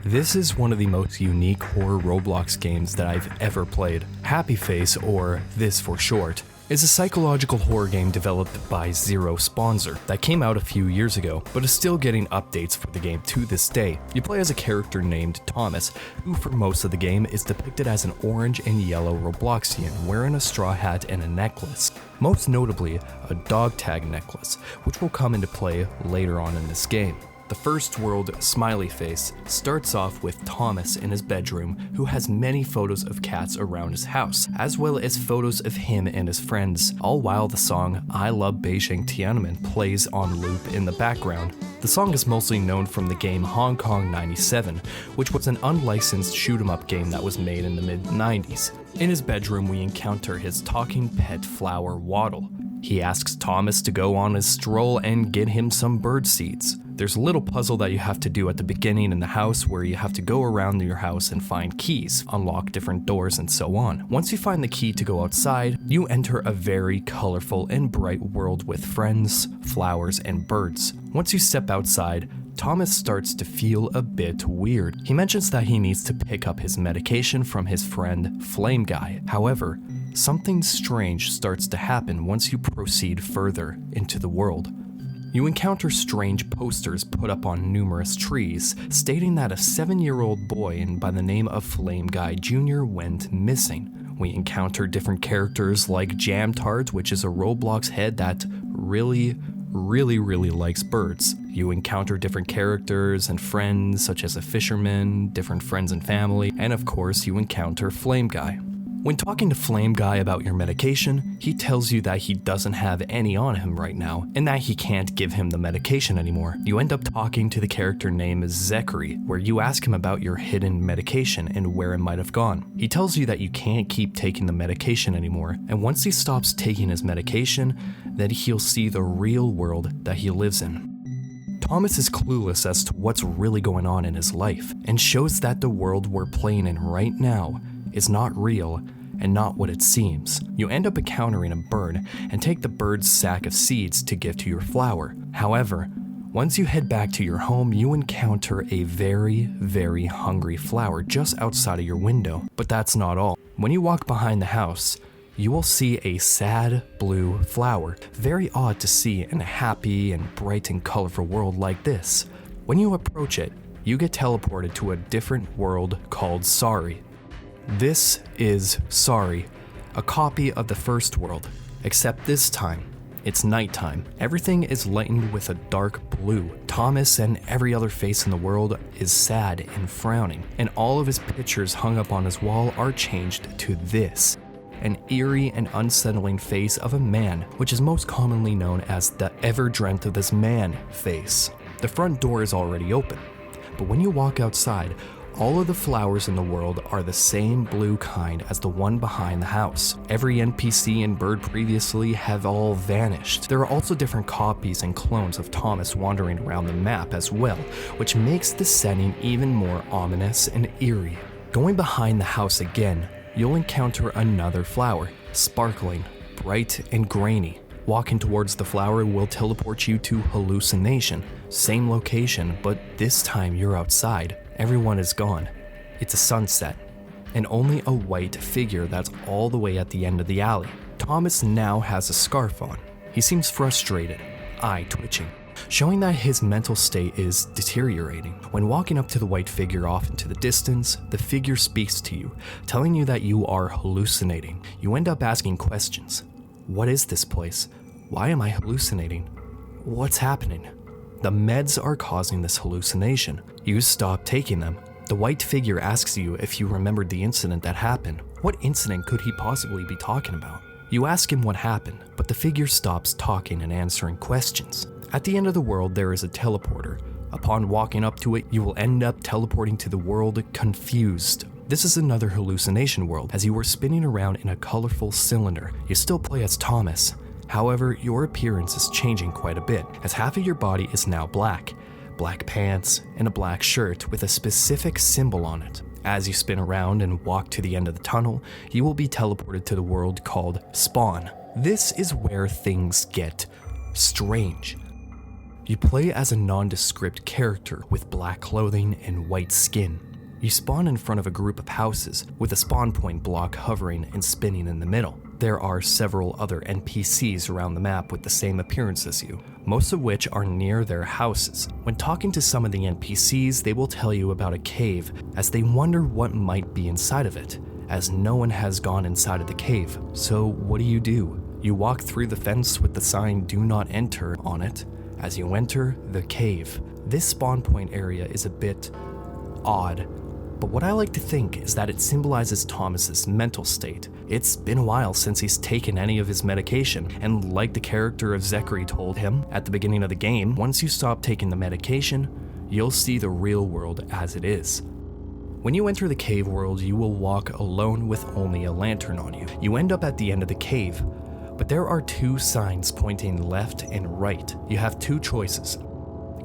This is one of the most unique horror Roblox games that I've ever played. Happy Face, or This for short, is a psychological horror game developed by Zero Sponsor that came out a few years ago, but is still getting updates for the game to this day. You play as a character named Thomas, who for most of the game is depicted as an orange and yellow Robloxian wearing a straw hat and a necklace. Most notably, a dog tag necklace, which will come into play later on in this game. The first world, Smiley Face, starts off with Thomas in his bedroom, who has many photos of cats around his house, as well as photos of him and his friends, all while the song I Love Beijing Tiananmen plays on loop in the background. The song is mostly known from the game Hong Kong 97, which was an unlicensed shoot-'em-up game that was made in the mid-90s. In his bedroom, we encounter his talking pet flower Waddle. He asks Thomas to go on his stroll and get him some bird seeds. There's a little puzzle that you have to do at the beginning in the house where you have to go around your house and find keys, unlock different doors, and so on. Once you find the key to go outside, you enter a very colorful and bright world with friends, flowers, and birds. Once you step outside, Thomas starts to feel a bit weird. He mentions that he needs to pick up his medication from his friend Flame Guy. However, something strange starts to happen once you proceed further into the world. You encounter strange posters put up on numerous trees, stating that a 7-year-old boy by the name of Flame Guy Jr. went missing. We encounter different characters like Jam Tart, which is a Roblox head that really likes birds. You encounter different characters and friends such as a fisherman, different friends and family, and of course you encounter Flame Guy. When talking to Flame Guy about your medication, he tells you that he doesn't have any on him right now, and that he can't give him the medication anymore. You end up talking to the character named Zachary, where you ask him about your hidden medication and where it might have gone. He tells you that you can't keep taking the medication anymore, and once he stops taking his medication, then he'll see the real world that he lives in. Thomas is clueless as to what's really going on in his life, and shows that the world we're playing in right now is not real and not what it seems. You end up encountering a bird and take the bird's sack of seeds to give to your flower. However, once you head back to your home, you encounter a very hungry flower just outside of your window. But that's not all. When you walk behind the house, you will see a sad blue flower. Very odd to see in a happy and bright and colorful world like this. When you approach it, you get teleported to a different world called Sorry. This is Sorry, a copy of the first world, except this time, it's nighttime. Everything is lightened with a dark blue. Thomas and every other face in the world is sad and frowning, and all of his pictures hung up on his wall are changed to this, an eerie and unsettling face of a man, which is most commonly known as the ever dreamt of this man face. The front door is already open, but when you walk outside, all of the flowers in the world are the same blue kind as the one behind the house. Every NPC and bird previously have all vanished. There are also different copies and clones of Thomas wandering around the map as well, which makes the setting even more ominous and eerie. Going behind the house again, you'll encounter another flower, sparkling, bright and grainy. Walking towards the flower will teleport you to Hallucination. Same location, but this time you're outside. Everyone is gone. It's a sunset, and only a white figure that's all the way at the end of the alley. Thomas now has a scarf on. He seems frustrated, eye twitching, showing that his mental state is deteriorating. When walking up to the white figure off into the distance, the figure speaks to you, telling you that you are hallucinating. You end up asking questions. What is this place? Why am I hallucinating? What's happening? The meds are causing this hallucination. You stop taking them. The white figure asks you if you remembered the incident that happened. What incident could he possibly be talking about? You ask him what happened, but the figure stops talking and answering questions. At the end of the world, there is a teleporter. Upon walking up to it, you will end up teleporting to the world Confused. This is another hallucination world, as you are spinning around in a colorful cylinder. You still play as Thomas. However, your appearance is changing quite a bit, as half of your body is now black pants, and a black shirt with a specific symbol on it. As you spin around and walk to the end of the tunnel, you will be teleported to the world called Spawn. This is where things get strange. You play as a nondescript character with black clothing and white skin. You spawn in front of a group of houses with a spawn point block hovering and spinning in the middle. There are several other NPCs around the map with the same appearance as you, most of which are near their houses. When talking to some of the NPCs, they will tell you about a cave as they wonder what might be inside of it, as no one has gone inside of the cave. So what do? You walk through the fence with the sign "Do Not Enter" on it as you enter the cave. This spawn point area is a bit odd, but what I like to think is that it symbolizes Thomas's mental state. It's been a while since he's taken any of his medication, and like the character of Zachary told him at the beginning of the game, once you stop taking the medication, you'll see the real world as it is. When you enter the cave world, you will walk alone with only a lantern on you. You end up at the end of the cave, but there are two signs pointing left and right. You have two choices: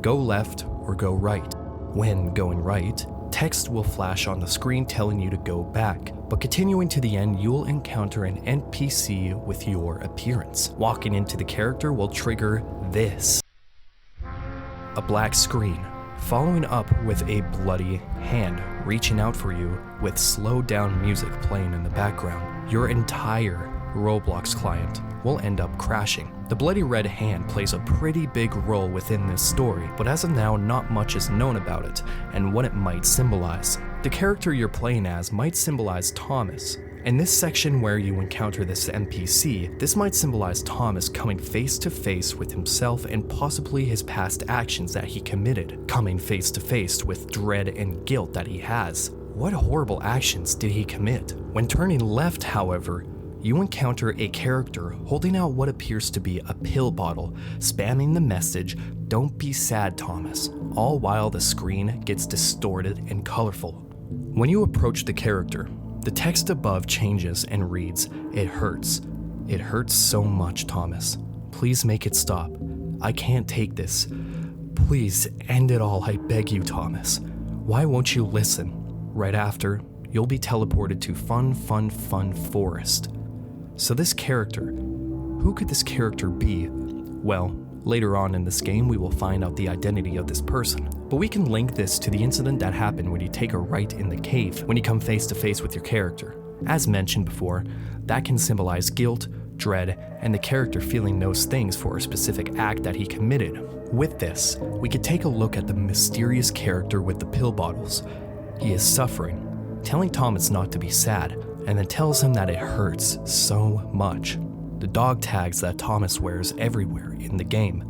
go left or go right. When going right, text will flash on the screen telling you to go back, but continuing to the end, you'll encounter an NPC with your appearance. Walking into the character will trigger this: a black screen, following up with a bloody hand reaching out for you with slowed down music playing in the background. Your entire Roblox client will end up crashing. The bloody red hand plays a pretty big role within this story, but as of now, not much is known about it and what it might symbolize. The character you're playing as might symbolize Thomas. In this section where you encounter this NPC, this might symbolize Thomas coming face to face with himself and possibly his past actions that he committed, coming face to face with dread and guilt that he has. What horrible actions did he commit? When turning left, however, you encounter a character holding out what appears to be a pill bottle, spamming the message, "Don't be sad, Thomas," all while the screen gets distorted and colorful. When you approach the character, the text above changes and reads, "It hurts. It hurts so much, Thomas. Please make it stop. I can't take this. Please end it all, I beg you, Thomas. Why won't you listen?" Right after, you'll be teleported to Fun Forest. So this character, who could this character be? Well, later on in this game we will find out the identity of this person, but we can link this to the incident that happened when you take a right in the cave, when you come face to face with your character. As mentioned before, that can symbolize guilt, dread, and the character feeling those things for a specific act that he committed. With this, we could take a look at the mysterious character with the pill bottles. He is suffering, telling Thomas not to be sad, and then tells him that it hurts so much. The dog tags that Thomas wears everywhere in the game.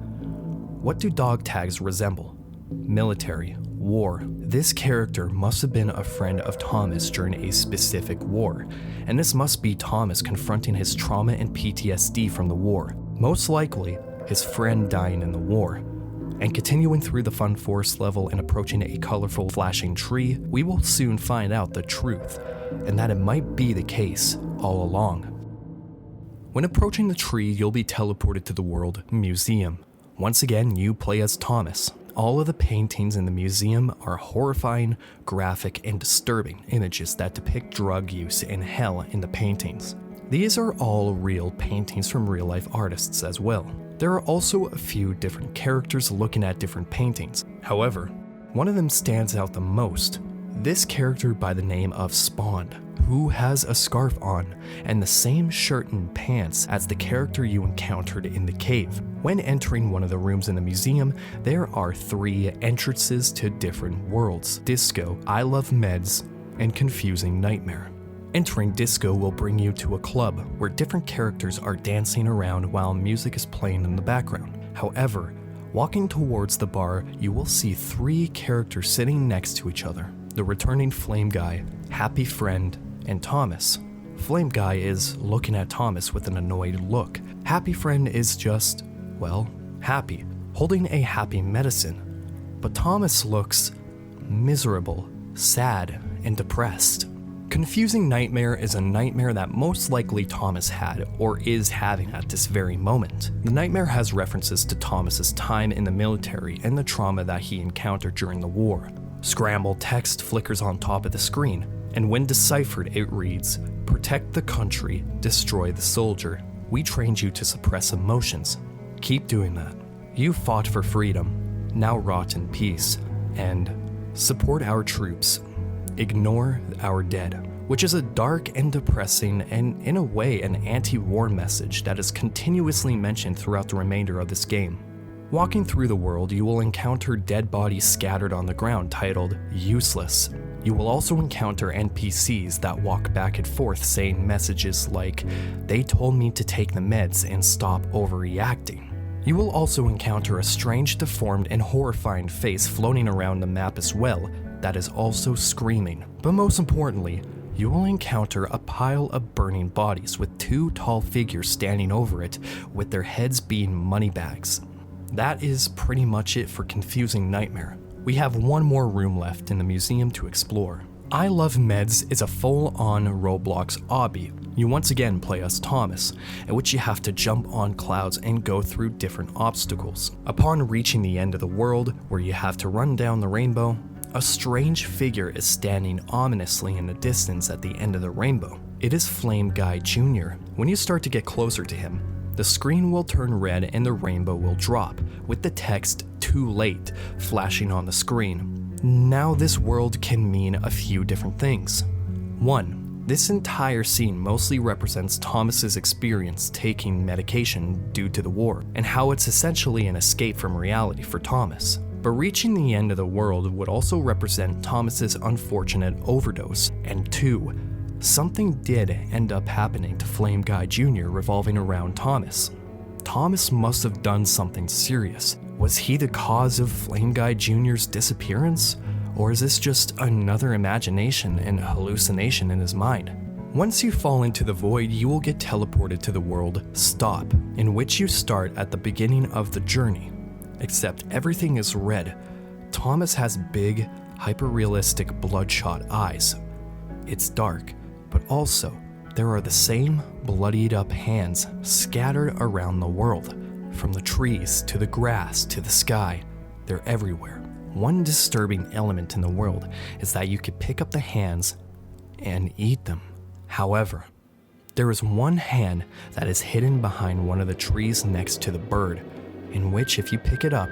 What do dog tags resemble? Military, war. This character must have been a friend of Thomas during a specific war, and this must be Thomas confronting his trauma and PTSD from the war. Most likely, his friend dying in the war. And continuing through the Fun Forest level and approaching a colorful flashing tree, we will soon find out the truth, and that it might be the case all along. When approaching the tree, you'll be teleported to the World Museum. Once again, you play as Thomas. All of the paintings in the museum are horrifying, graphic, and disturbing images that depict drug use and hell in the paintings. These are all real paintings from real-life artists as well. There are also a few different characters looking at different paintings. However, one of them stands out the most. This character by the name of Spawn, who has a scarf on and the same shirt and pants as the character you encountered in the cave. When entering one of the rooms in the museum, there are 3 entrances to different worlds: Disco, I Love Meds, and Confusing Nightmare. Entering Disco will bring you to a club where different characters are dancing around while music is playing in the background. However, walking towards the bar, you will see 3 characters sitting next to each other: the returning Flame Guy, Happy Friend, and Thomas. Flame Guy is looking at Thomas with an annoyed look. Happy Friend is just, well, happy, holding a happy medicine. But Thomas looks miserable, sad, and depressed. Confusing Nightmare is a nightmare that most likely Thomas had or is having at this very moment. The nightmare has references to Thomas's time in the military and the trauma that he encountered during the war. Scrambled text flickers on top of the screen, and when deciphered it reads, "Protect the country, destroy the soldier. We trained you to suppress emotions. Keep doing that." You fought for freedom, now rot in peace, and support our troops, ignore our dead, which is a dark and depressing and, in a way, an anti-war message that is continuously mentioned throughout the remainder of this game. Walking through the world, you will encounter dead bodies scattered on the ground titled Useless. You will also encounter NPCs that walk back and forth saying messages like, "They told me to take the meds and stop overreacting." You will also encounter a strange, deformed, and horrifying face floating around the map as well that is also screaming. But most importantly, you will encounter a pile of burning bodies with two tall figures standing over it with their heads being money bags. That is pretty much it for Confusing Nightmare. We have one more room left in the museum to explore. I Love Meds is a full-on Roblox obby. You once again play as Thomas, in which you have to jump on clouds and go through different obstacles. Upon reaching the end of the world, where you have to run down the rainbow, a strange figure is standing ominously in the distance at the end of the rainbow. It is Flame Guy Jr. When you start to get closer to him, the screen will turn red and the rainbow will drop, with the text "Too late" flashing on the screen. Now this world can mean a few different things. 1. This entire scene mostly represents Thomas's experience taking medication due to the war, and how it's essentially an escape from reality for Thomas. But reaching the end of the world would also represent Thomas's unfortunate overdose. And 2. Something did end up happening to Flame Guy Jr. revolving around Thomas. Thomas must have done something serious. Was he the cause of Flame Guy Jr.'s disappearance? Or is this just another imagination and hallucination in his mind? Once you fall into the void, you will get teleported to the world Stop, in which you start at the beginning of the journey. Except everything is red. Thomas has big, hyper-realistic bloodshot eyes. It's dark, but also there are the same bloodied up hands scattered around the world. From the trees to the grass to the sky, they're everywhere. One disturbing element in the world is that you could pick up the hands and eat them. However, there is one hand that is hidden behind one of the trees next to the bird, in which if you pick it up,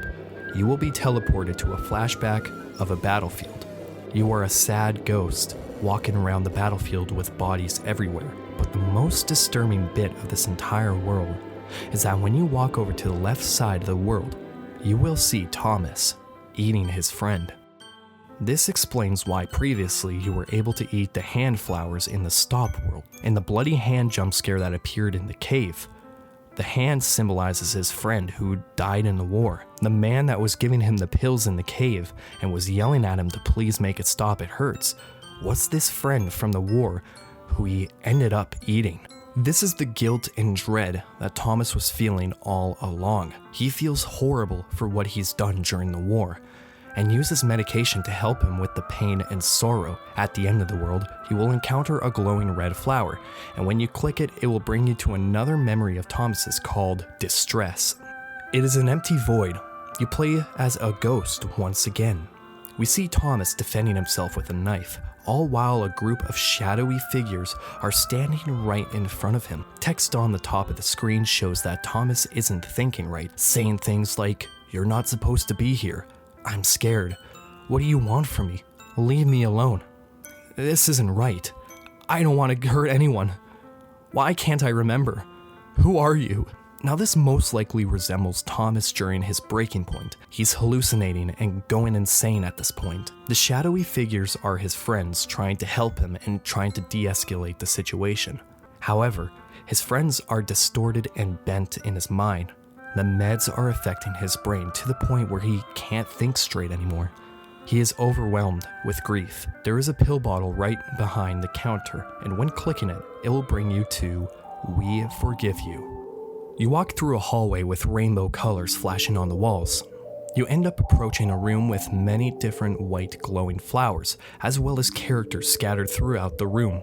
you will be teleported to a flashback of a battlefield. You are a sad ghost walking around the battlefield with bodies everywhere. But the most disturbing bit of this entire world is that when you walk over to the left side of the world, you will see Thomas eating his friend. This explains why previously you were able to eat the hand flowers in the Stop world, and the bloody hand jump scare that appeared in the cave. The hand symbolizes his friend who died in the war, the man that was giving him the pills in the cave and was yelling at him to please make it stop, it hurts. What's this friend from the war who he ended up eating? This is the guilt and dread that Thomas was feeling all along. He feels horrible for what he's done during the war, and uses medication to help him with the pain and sorrow. At the end of the world, you will encounter a glowing red flower, and when you click it, it will bring you to another memory of Thomas's called Distress. It is an empty void. You play as a ghost once again. We see Thomas defending himself with a knife, all while a group of shadowy figures are standing right in front of him. Text on the top of the screen shows that Thomas isn't thinking right, saying things like, "You're not supposed to be here. I'm scared. What do you want from me? Leave me alone. This isn't right. I don't want to hurt anyone. Why can't I remember? Who are you?" Now this most likely resembles Thomas during his breaking point. He's hallucinating and going insane at this point. The shadowy figures are his friends trying to help him and trying to de-escalate the situation. However, his friends are distorted and bent in his mind. The meds are affecting his brain to the point where he can't think straight anymore. He is overwhelmed with grief. There is a pill bottle right behind the counter, and when clicking it, it will bring you to "We Forgive You." You walk through a hallway with rainbow colors flashing on the walls. You end up approaching a room with many different white glowing flowers, as well as characters scattered throughout the room,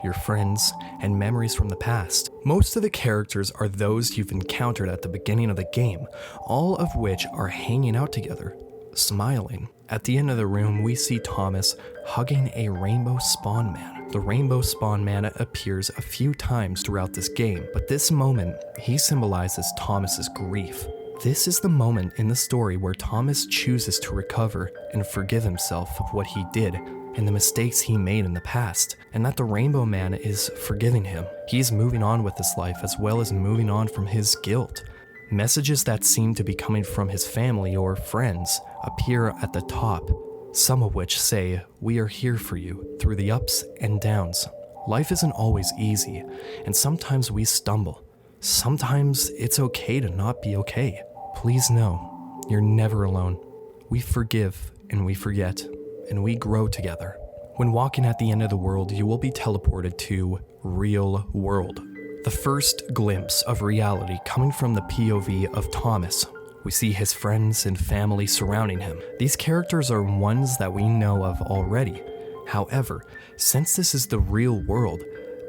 your friends, and memories from the past. Most of the characters are those you've encountered at the beginning of the game, all of which are hanging out together, smiling. At the end of the room, we see Thomas hugging a rainbow spawn man. The rainbow spawn man appears a few times throughout this game, but this moment, he symbolizes Thomas's grief. This is the moment in the story where Thomas chooses to recover and forgive himself of what he did and the mistakes he made in the past, and that the Rainbow Man is forgiving him. He is moving on with his life as well as moving on from his guilt. Messages that seem to be coming from his family or friends appear at the top, some of which say, "We are here for you through the ups and downs." Life isn't always easy, and sometimes we stumble. Sometimes it's okay to not be okay. Please know, you're never alone. We forgive and we forget, and we grow together. When walking at the end of the world, you will be teleported to Real World. The first glimpse of reality coming from the POV of Thomas. We see his friends and family surrounding him. These characters are ones that we know of already. However, since this is the real world,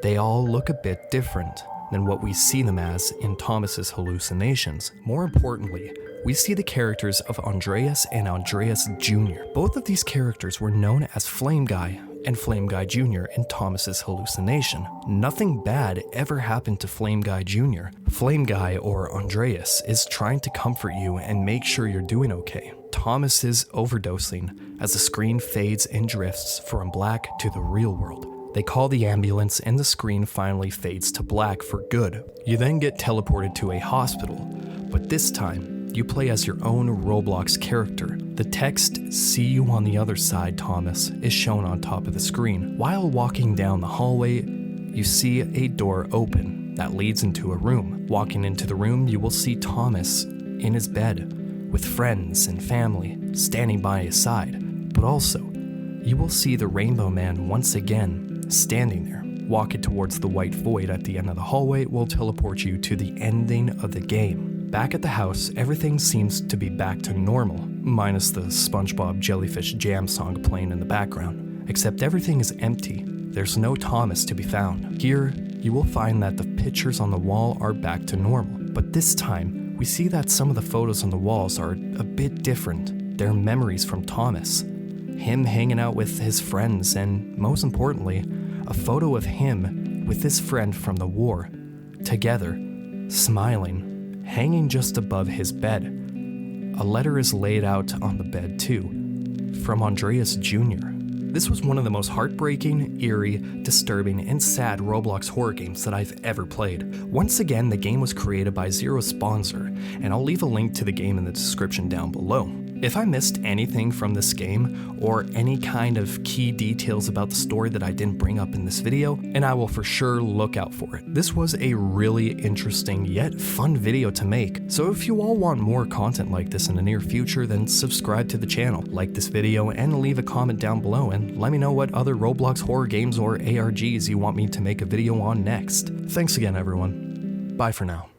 they all look a bit different than what we see them as in Thomas's hallucinations. More importantly, we see the characters of Andreas and Andreas Jr. Both of these characters were known as Flame Guy and Flame Guy Jr. in Thomas's hallucination. Nothing bad ever happened to Flame Guy Jr. Flame Guy, or Andreas, is trying to comfort you and make sure you're doing okay. Thomas is overdosing as the screen fades and drifts from black to the real world. They call the ambulance and the screen finally fades to black for good. You then get teleported to a hospital, but this time, you play as your own Roblox character. The text, "See you on the other side, Thomas," is shown on top of the screen. While walking down the hallway, you see a door open that leads into a room. Walking into the room, you will see Thomas in his bed with friends and family standing by his side. But also, you will see the Rainbow Man once again standing there. Walking towards the white void at the end of the hallway will teleport you to the ending of the game. Back at the house, everything seems to be back to normal, minus the SpongeBob Jellyfish Jam song playing in the background. Except everything is empty. There's no Thomas to be found. Here, you will find that the pictures on the wall are back to normal. But this time, we see that some of the photos on the walls are a bit different. They're memories from Thomas. Him hanging out with his friends, and most importantly, a photo of him with his friend from the war, together, smiling, hanging just above his bed. A letter is laid out on the bed too, from Andreas Jr. This was one of the most heartbreaking, eerie, disturbing, and sad Roblox horror games that I've ever played. Once again, the game was created by Zero Sponsor, and I'll leave a link to the game in the description down below. If I missed anything from this game, or any kind of key details about the story that I didn't bring up in this video, and I will for sure look out for it. This was a really interesting yet fun video to make, so if you all want more content like this in the near future, then subscribe to the channel, like this video, and leave a comment down below, and let me know what other Roblox horror games or ARGs you want me to make a video on next. Thanks again, everyone. Bye for now.